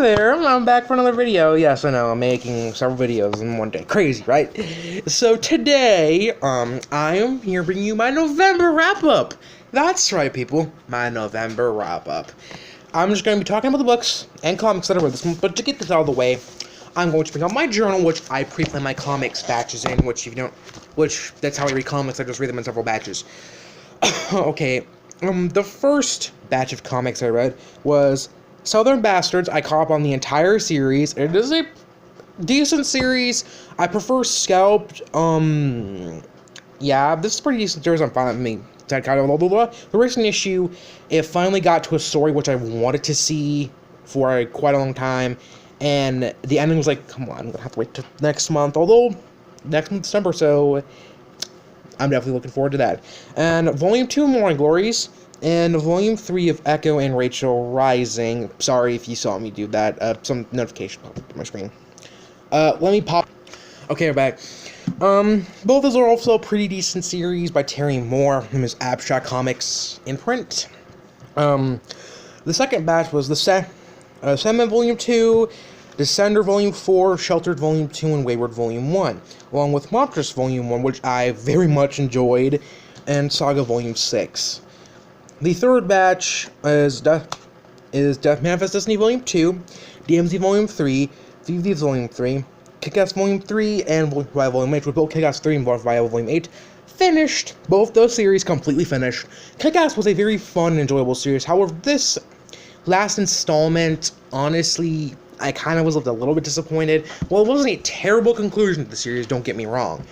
there, I'm back for another video. Yes, I know, I'm making several videos in one day. Crazy, right? So today, I am here bringing you my November wrap-up. That's right, people, my November wrap-up. I'm just going to be talking about the books and comics that I read this month, but to get this out of the way, I'm going to bring out my journal, which I pre-plan my comics batches in, that's how I read comics, I just read them in several batches. Okay, the first batch of comics I read was Southern Bastards. I caught up on the entire series. It is a decent series. I prefer Scalped. Yeah, this is pretty decent series. I'm fine with me. The recent issue, it finally got to a story which I wanted to see for quite a long time, and the ending was like, come on, I'm gonna have to wait till next month. Although next month, December, so I'm definitely looking forward to that. And Volume 2, Morning Glories, and Volume 3 of Echo and Rachel Rising. Sorry if you saw me do that. Some notification popped up on my screen. Let me pop. Okay, we're back. Both of those are also a pretty decent series by Terry Moore from his Abstract Comics imprint. The second batch was the Sandman Volume 2, Descender Volume 4, Sheltered Volume 2, and Wayward Volume 1, along with Monstrous Volume 1, which I very much enjoyed, and Saga Volume 6. The third batch is Death Manifest Destiny Volume 2, DMZ Volume 3, Thieves Volume 3, Kick-Ass Volume 3, and Revival Volume 8, with both Kick-Ass 3 and Revival Volume 8 finished. Both those series completely finished. Kick-Ass was a very fun and enjoyable series. However, this last installment, honestly, I kind of was a little bit disappointed. Well, it wasn't a terrible conclusion to the series, don't get me wrong.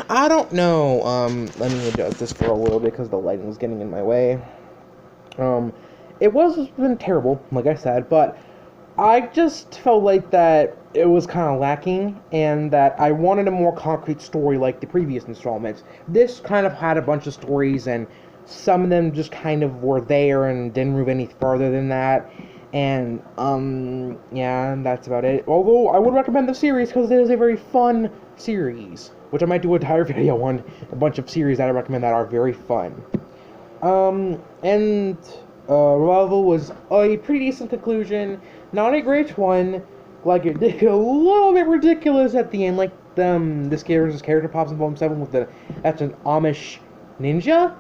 I don't know, let me adjust this for a little bit because the lighting is getting in my way. It wasn't terrible, like I said, but I just felt like that it was kind of lacking, and that I wanted a more concrete story like the previous installments. This kind of had a bunch of stories, and some of them just kind of were there and didn't move any further than that. And, yeah, that's about it. Although, I would recommend the series because it is a very fun series, which I might do an entire video on a bunch of series that I recommend that are very fun. Revival was a pretty decent conclusion. Not a great one. Like, it did a little bit ridiculous at the end. Like, this character pops in Volume 7 with that's an Amish ninja?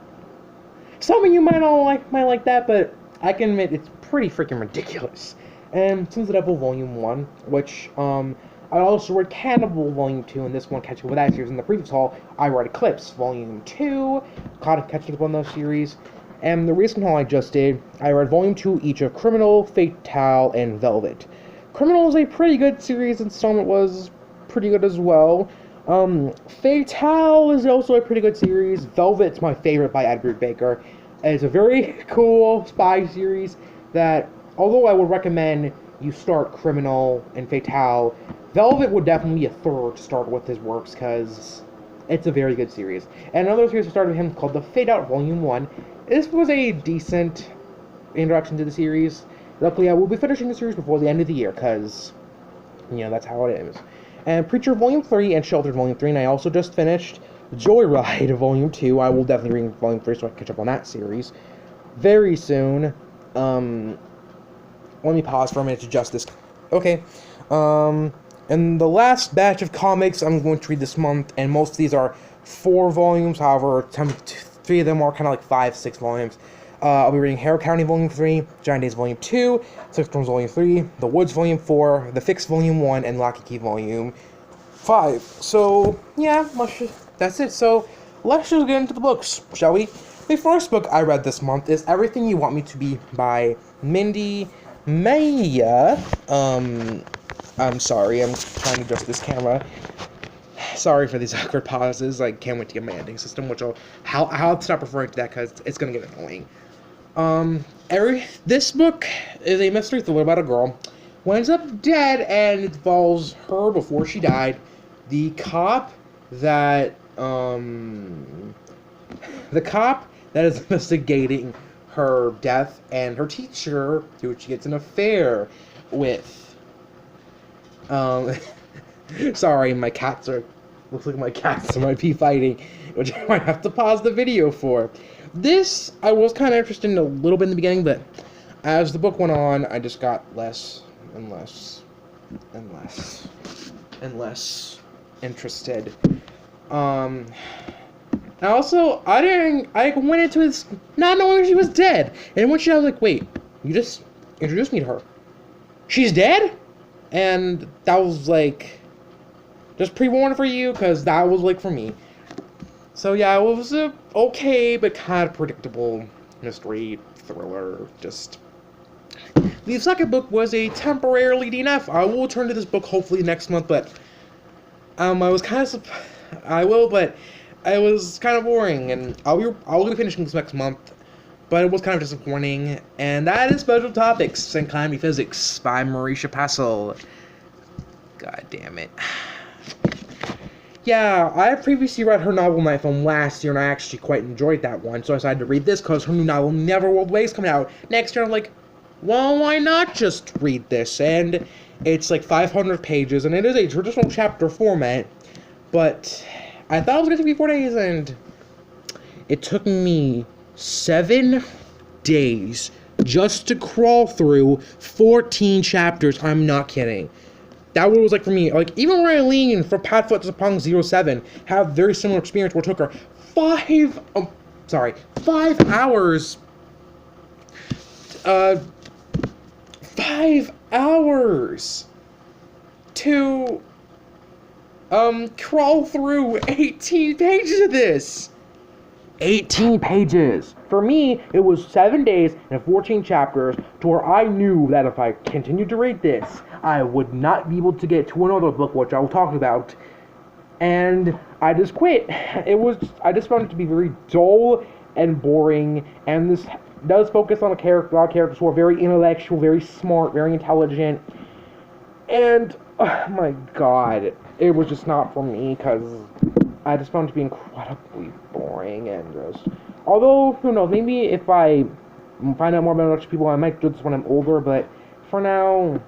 Some of you might like that, but I can admit it's pretty freaking ridiculous. And Sins of the Devil Volume 1, which, I also read Cannibal Volume 2, and this one catching up with that series. In the previous haul, I read Eclipse Volume 2, catching up on those series. And the recent haul I just did, I read Volume 2 each of Criminal, Fatale, and Velvet. Criminal is a pretty good series, installment was pretty good as well. Fatale is also a pretty good series. Velvet's my favorite by Edgar Baker. It's a very cool spy series that, although I would recommend you start Criminal and Fatale, Velvet would definitely be a third to start with his works, because it's a very good series. And another series I started with him called The Fade Out Volume 1. This was a decent introduction to the series. Luckily, I will be finishing the series before the end of the year, because, you know, that's how it is. And Preacher Volume 3 and Sheltered Volume 3, and I also just finished Joyride Volume 2. I will definitely read Volume 3 so I can catch up on that series very soon. Let me pause for a minute to adjust this. Okay. And the last batch of comics I'm going to read this month, and most of these are 4 volumes, however, 3 of them are kind of like 5, 6 volumes. I'll be reading Harrow County Volume 3, Giant Days Volume 2, Six Storms Volume 3, The Woods Volume 4, The Fix Volume 1, and Lock and Key Volume 5. So, yeah, that's it. So, let's just get into the books, shall we? The first book I read this month is Everything You Want Me to Be by Mindy Maya. I'm sorry, I'm trying to adjust this camera. Sorry for these awkward pauses. I can't wait to get my ending system, which I'll have to stop referring to that because it's gonna get annoying. This book is a mystery thriller about a girl who ends up dead, and it involves her before she died, the cop that is investigating her death, and her teacher, who she gets an affair with. Sorry, my cats looks like my cats might be fighting, which I might have to pause the video for. This, I was kind of interested in a little bit in the beginning, but As the book went on, I just got less and less and less and less interested. And also, I went into this not knowing she was dead. And when I was like, wait, you just introduced me to her. She's dead? And that was like, just pre-warned for you, because that was like for me. So yeah, it was a okay, but kind of predictable mystery thriller. Just, the second book was a temporarily DNF. I will turn to this book hopefully next month, but I was kind of, I will, but it was kind of boring, and I'll be finishing this next month, but it was kind of disappointing. And that is Special Topics and Calamity Physics by Marisha Passel. God damn it. Yeah, I previously read her novel Night from last year, and I actually quite enjoyed that one, so I decided to read this because her new novel, Neverworld Waves, coming out next year. I'm like, well, why not just read this? And it's like 500 pages, and it is a traditional chapter format, but I thought it was going to be 4 days, and it took me 7 days just to crawl through 14 chapters. I'm not kidding. That was like for me. Like, even Raylene from Padfoot to Pong 07 have very similar experience where it took her 5 hours. 5 hours to crawl through 18 pages of this. 18 pages. For me, it was 7 days and 14 chapters to where I knew that if I continued to read this, I would not be able to get to another book, which I will talk about. And I just quit. I just found it to be very dull and boring, and this does focus on a lot of characters who are very intellectual, very smart, very intelligent, and, oh my god, it was just not for me, because I just found it to be incredibly boring, and just, although, who knows, maybe if I find out more about other people, I might do this when I'm older, but for now,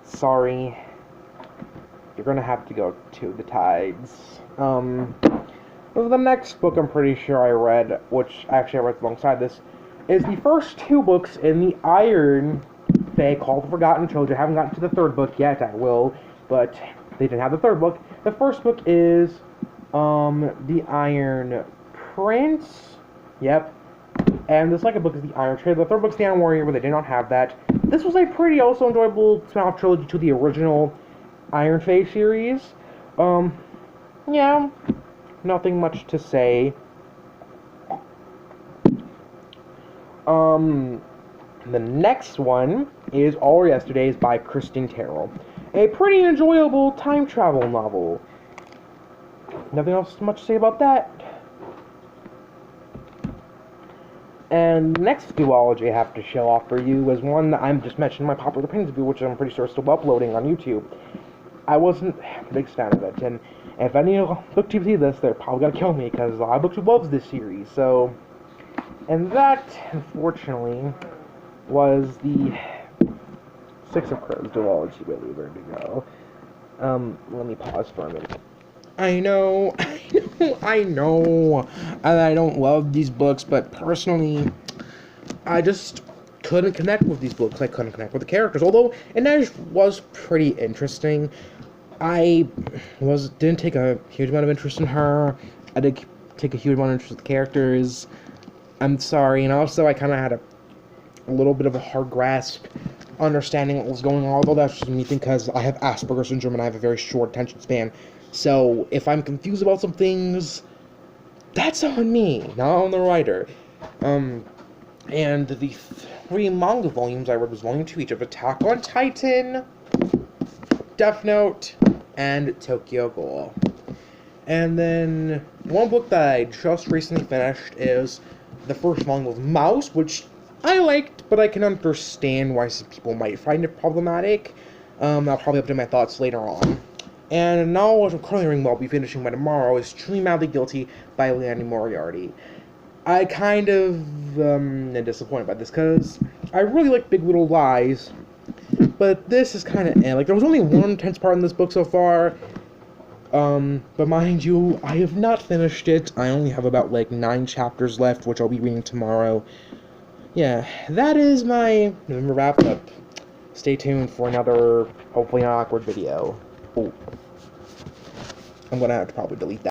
sorry, you're gonna have to go to the Tides. The next book I'm pretty sure I read, which actually I read alongside this, is the first 2 books in the Iron Fae called The Forgotten Trilogy. I haven't gotten to the 3rd book yet, I will, but they didn't have the 3rd book. The first book is, The Iron Prince, yep, and the second book is The Iron Trade. The 3rd book is The Iron Warrior, but they did not have that. This was a pretty also enjoyable spin-off trilogy to the original Iron Fae series. Yeah, nothing much to say. The next one is All Yesterdays by Kristen Terrell. A pretty enjoyable time travel novel. Nothing else much to say about that. And the next duology I have to show off for you is one that I'm just mentioning in my Popular Opinions review, which I'm pretty sure is still uploading on YouTube. I wasn't a big fan of it, and if any booktubers see this, they're probably gonna kill me, because a lot of booktube loves this series, so... And that, unfortunately, was the Six of Crows duology, believe it or no. Let me pause for a minute. I know, and I don't love these books, but personally, I just couldn't connect with these books. I couldn't connect with the characters, although it was pretty interesting. I didn't take a huge amount of interest in her. I did take a huge amount of interest in the characters. I'm sorry, and also I kind of had a little bit of a hard grasp understanding what was going on, although that's just me because I have Asperger's syndrome and I have a very short attention span. So, if I'm confused about some things, that's on me, not on the writer. And the 3 manga volumes I read was volume 2 each of Attack on Titan, Death Note, and Tokyo Ghoul. And then, one book that I just recently finished is the first volume of Mouse, which I liked, but I can understand why some people might find it problematic. I'll probably update my thoughts later on. And a novel which I'm currently reading, I'll be finishing by tomorrow, is Truly Madly Guilty by Leanne Moriarty. I kind of am disappointed by this, because I really like Big Little Lies, but this is kind of like, there was only one intense part in this book so far, but mind you, I have not finished it. I only have about, 9 chapters left, which I'll be reading tomorrow. yeah, that is my November wrap-up. Stay tuned for another, hopefully not awkward video. Ooh. I'm gonna have to probably delete that.